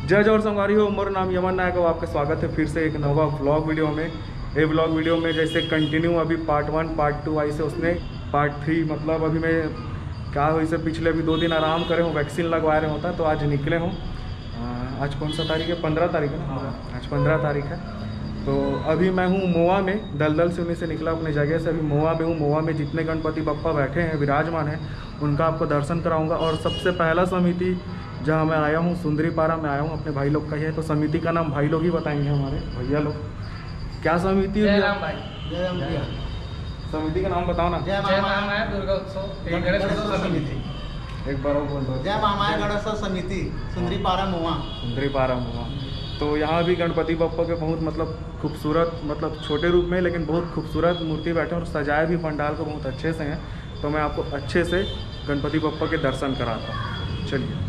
जय जोर संगवारी हो, मोर नाम यमन नायक हो। आपका स्वागत है फिर से एक नवा व्लॉग वीडियो में। ये व्लॉग वीडियो में जैसे कंटिन्यू अभी पार्ट 1 पार्ट 2 आई से उसने पार्ट 3 मतलब अभी मैं क्या हुई से पिछले अभी 2 दिन आराम करे हूँ, वैक्सीन लगवा रहे होता। तो आज निकले हूँ। आज कौन सा तारीख है? 15 तारीख है ना। आज 15 तारीख है। तो अभी मैं हूँ मोआ में, दलदल से उन्हीं से निकला अपने जगह से। अभी मोआ में हूँ। मोआ में जितने गणपति बप्पा बैठे हैं, विराजमान हैं, उनका आपको दर्शन कराऊंगा। और सबसे पहला समिति जहाँ मैं आया हूँ, सुंदरीपारा में आया हूँ, अपने भाई लोग का ही है। तो समिति का नाम भाई लोग ही बताएंगे, हमारे भैया लोग। क्या समिति है? जय राम भाई। जय राम भैया। समिति का नाम बताओ ना। जय महामाया दुर्गा उत्सव गणेश उत्सव समिति। एक बार और बोल दो। जय महामाया गणेश उत्सव समिति, सुंदरीपारा मोआ। सुंदरीपारा मोआ। तो यहाँ भी गणपति बप्पा के बहुत मतलब खूबसूरत, मतलब छोटे रूप में लेकिन बहुत खूबसूरत मूर्ति बैठे हैं और सजाए भी पंडाल को बहुत अच्छे से हैं। तो मैं आपको अच्छे से गणपति बप्पा के दर्शन कराता हूँ। चलिए।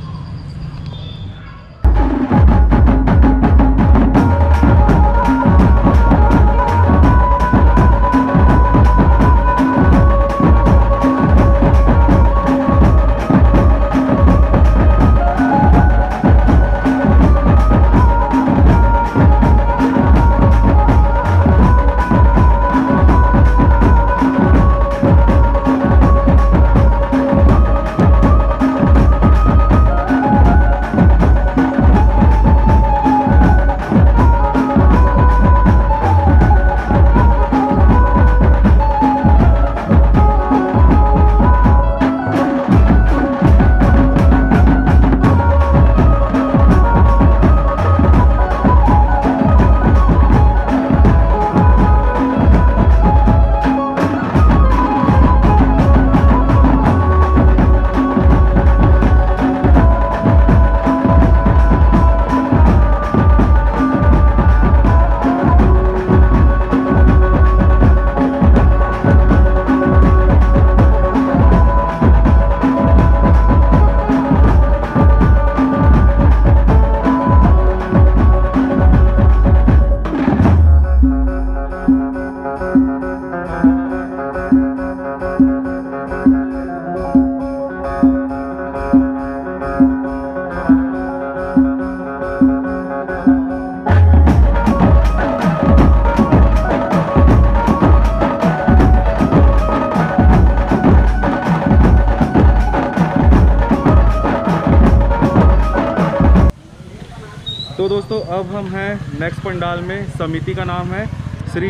तो दोस्तों अब हम हैं नेक्स्ट पंडाल में। समिति का नाम है श्री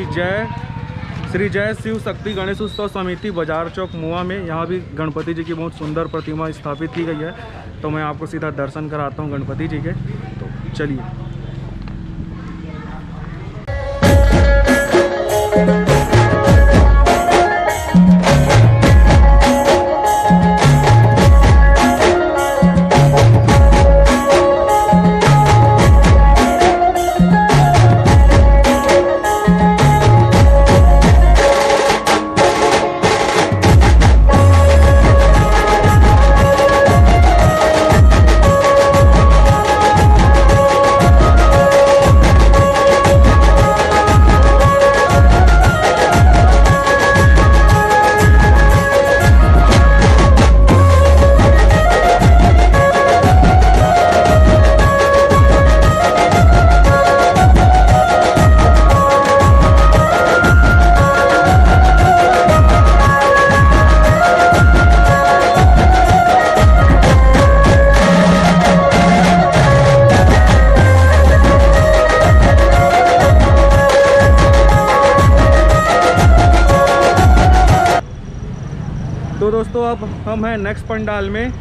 जय शिव शक्ति गणेश उत्सव समिति, बाजार चौक मोआ में। यहाँ भी गणपति जी की बहुत सुंदर प्रतिमा स्थापित की गई है। तो मैं आपको सीधा दर्शन कराता हूँ गणपति जी के। तो चलिए। तो दोस्तों अब हम हैं नेक्स्ट पंडाल में,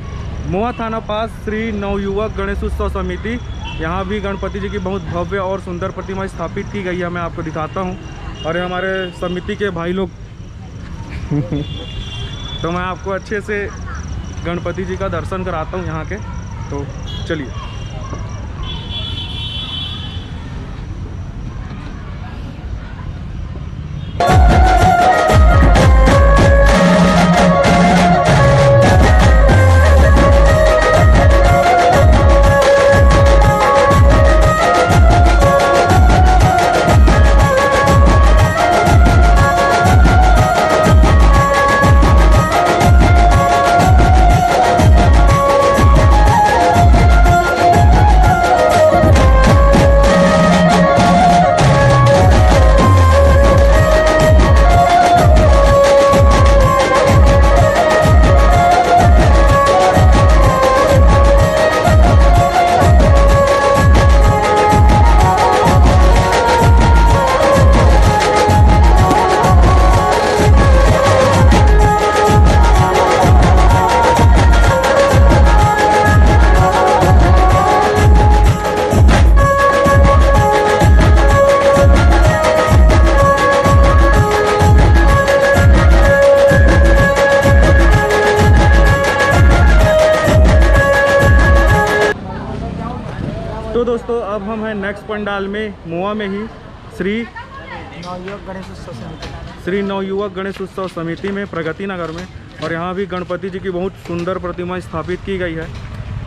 मोआ थाना पास श्री नवयुवक गणेश उत्सव समिति। यहाँ भी गणपति जी की बहुत भव्य और सुंदर प्रतिमा स्थापित की गई है। मैं आपको दिखाता हूँ। और ये हमारे समिति के भाई लोग तो मैं आपको अच्छे से गणपति जी का दर्शन कराता हूँ यहाँ के। तो चलिए। दोस्तों अब हम हैं नेक्स्ट पंडाल में मुआ में ही श्री नवयुवक गणेश उत्सव समिति में प्रगति नगर में। और यहाँ भी गणपति जी की बहुत सुंदर प्रतिमा स्थापित की गई है।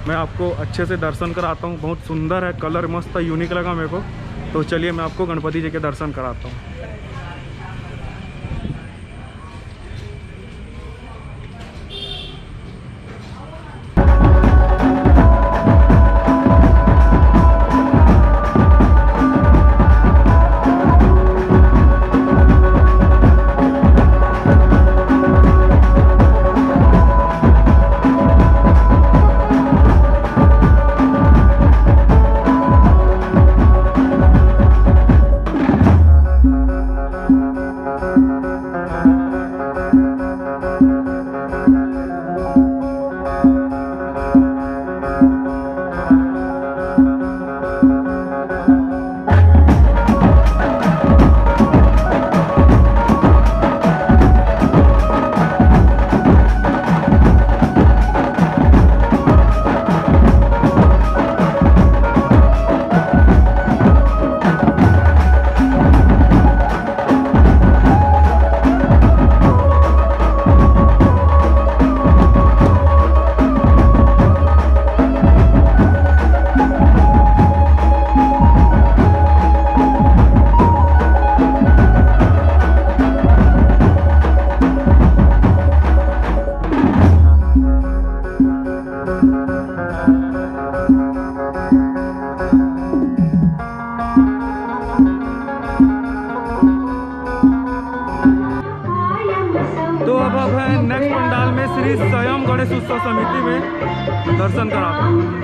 मैं आपको अच्छे से दर्शन कराता हूँ। बहुत सुंदर है, कलर मस्त यूनिक लगा मेरे को। तो चलिए मैं आपको गणपति जी के दर्शन कराता हूँ। तो अब है नेक्स्ट पंडाल में श्री स्वयं गणेश उत्सव समिति में दर्शन कराता हूँ।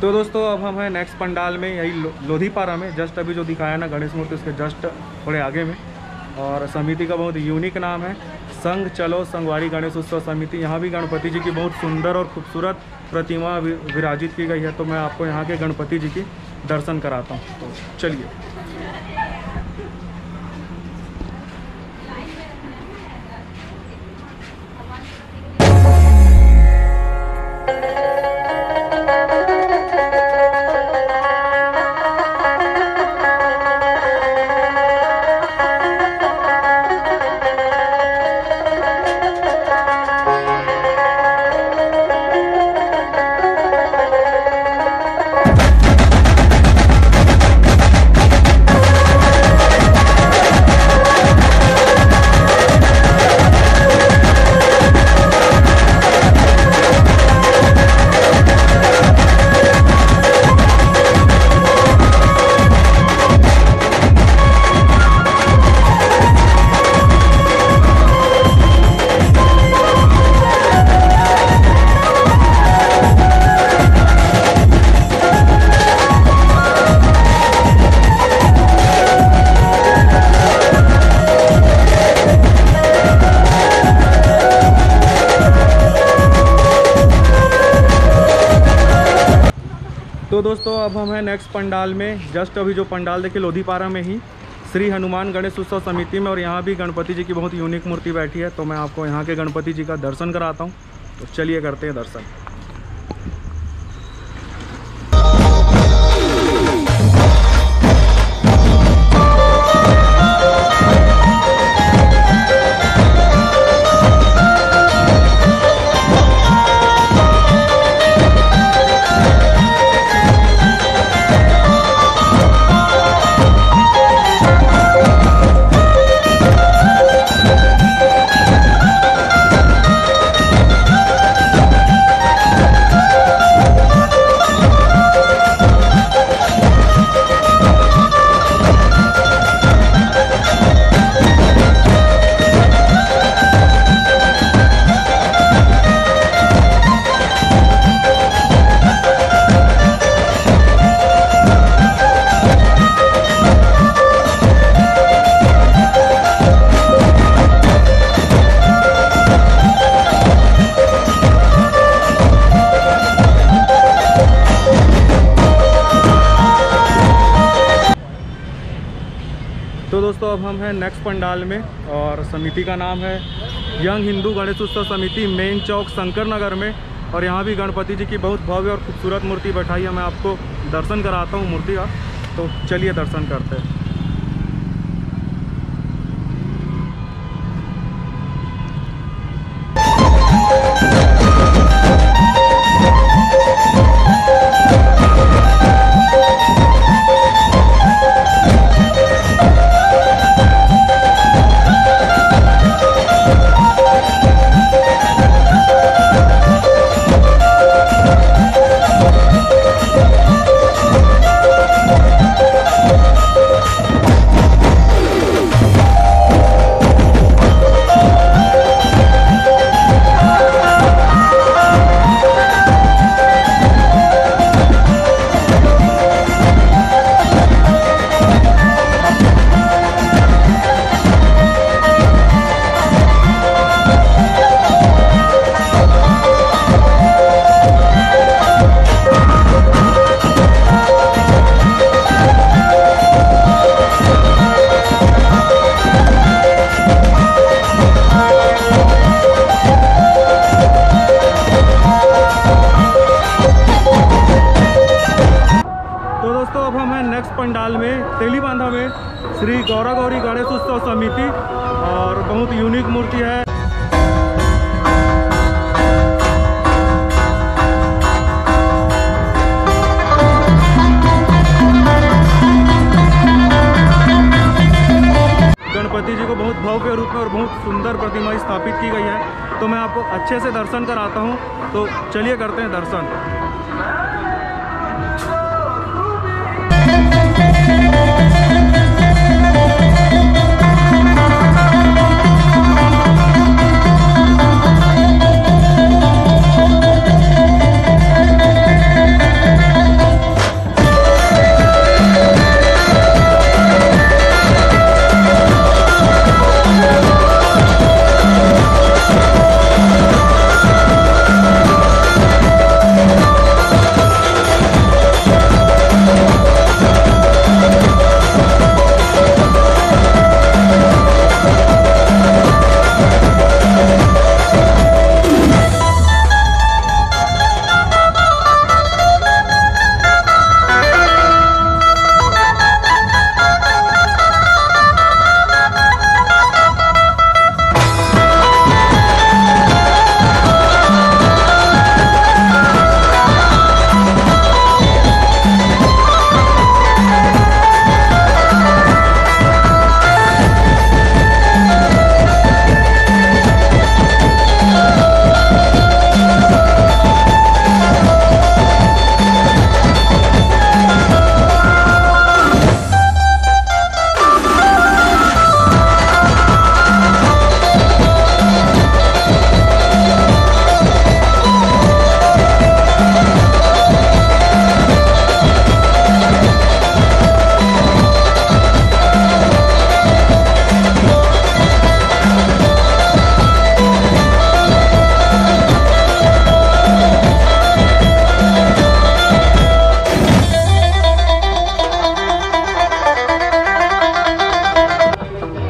तो दोस्तों अब हम हैं नेक्स्ट पंडाल में, यही लोधीपारा में। जस्ट अभी जो दिखाया ना गणेश मूर्ति, उसके जस्ट थोड़े आगे में। और समिति का बहुत यूनिक नाम है संग चलो संगवारी गणेश उत्सव समिति। यहाँ भी गणपति जी की बहुत सुंदर और खूबसूरत प्रतिमा विराजित की गई है। तो मैं आपको यहाँ के गणपति जी की दर्शन कराता हूँ। तो चलिए। तो दोस्तों अब हम हैं नेक्स्ट पंडाल में। जस्ट अभी जो पंडाल देखे लोधीपारा में ही श्री हनुमान गणेश उत्सव समिति में। और यहाँ भी गणपति जी की बहुत यूनिक मूर्ति बैठी है। तो मैं आपको यहाँ के गणपति जी का दर्शन कराता हूँ। तो चलिए करते हैं दर्शन। दोस्तों अब हम हैं नेक्स्ट पंडाल में और समिति का नाम है यंग हिंदू गणेश उत्सव समिति, मेन चौक शंकर नगर में। और यहाँ भी गणपति जी की बहुत भव्य और खूबसूरत मूर्ति बैठाई है। मैं आपको दर्शन कराता हूँ मूर्ति का, तो चलिए दर्शन करते हैं। पंडाल में तेलीबांधा में श्री गौरा गौरी गणेश उत्सव समिति और बहुत यूनिक मूर्ति है। गणपति जी को बहुत भव्य रूप में और बहुत सुंदर प्रतिमा स्थापित की गई है, तो मैं आपको अच्छे से दर्शन कराता हूँ। तो चलिए करते हैं दर्शन।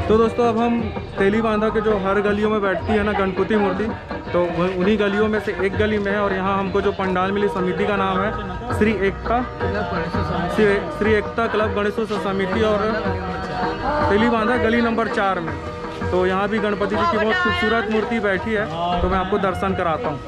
तो दोस्तों अब हम तेलीबांधा के जो हर गलियों में बैठती है ना गणपति मूर्ति, तो उन्हीं गलियों में से एक गली में है। और यहाँ हमको जो पंडाल मिली समिति का नाम है श्री एकता क्लब गणेशोत्सव समिति और तेलीबांधा गली नंबर 4 में। तो यहाँ भी गणपति जी की बहुत खूबसूरत मूर्ति बैठी है, तो मैं आपको दर्शन कराता हूँ।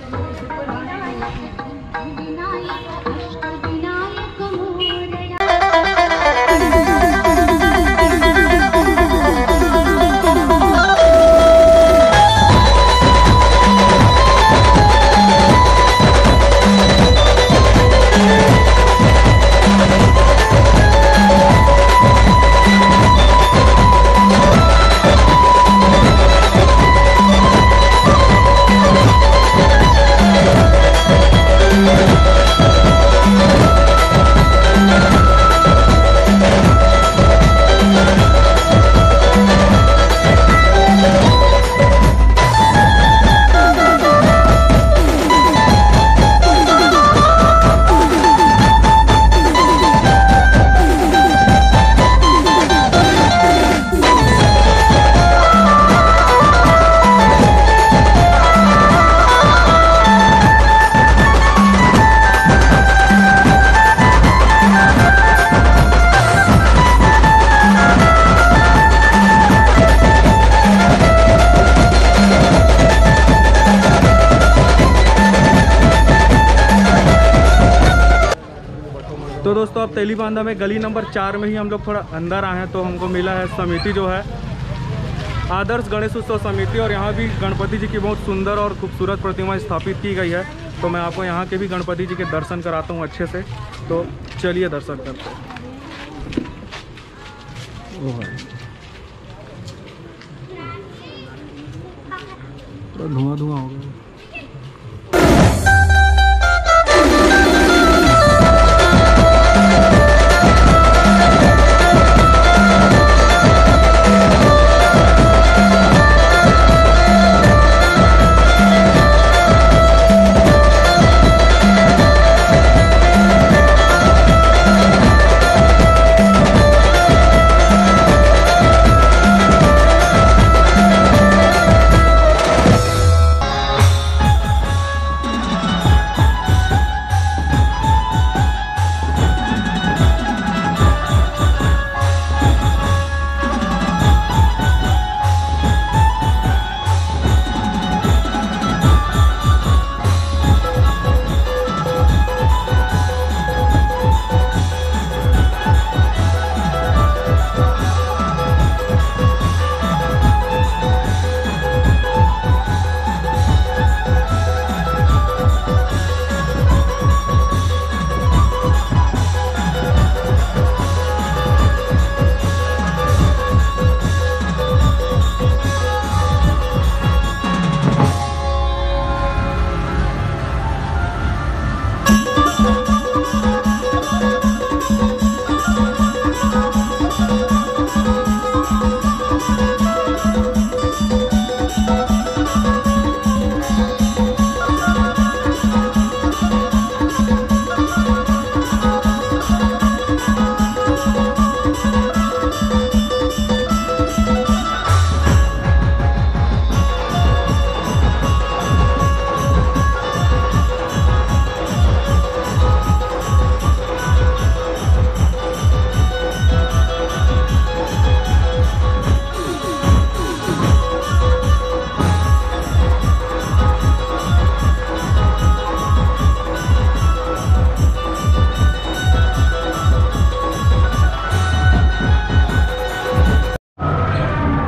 तो दोस्तों अब तेलीबांधा में गली नंबर 4 में ही हम लोग थोड़ा अंदर आए हैं, तो हमको मिला है समिति जो है आदर्श गणेश उत्सव समिति, और यहाँ भी गणपति जी की बहुत सुंदर और खूबसूरत प्रतिमा स्थापित की गई है। तो मैं आपको यहाँ के भी गणपति जी के दर्शन कराता हूँ अच्छे से, तो चलिए दर्शन करते हैं। पूरा धुआं धुआं हो गया।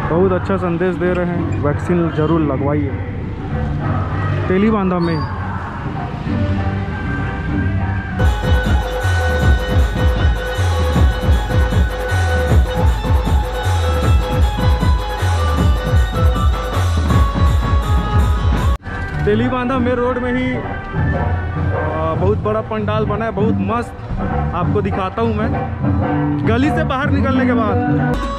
बहुत अच्छा संदेश दे रहे हैं, वैक्सीन जरूर लगवाइए तेलीबांधा में। तेलीबांधा में रोड में ही बहुत बड़ा पंडाल बना है, बहुत मस्त। आपको दिखाता हूँ मैं गली से बाहर निकलने के बाद।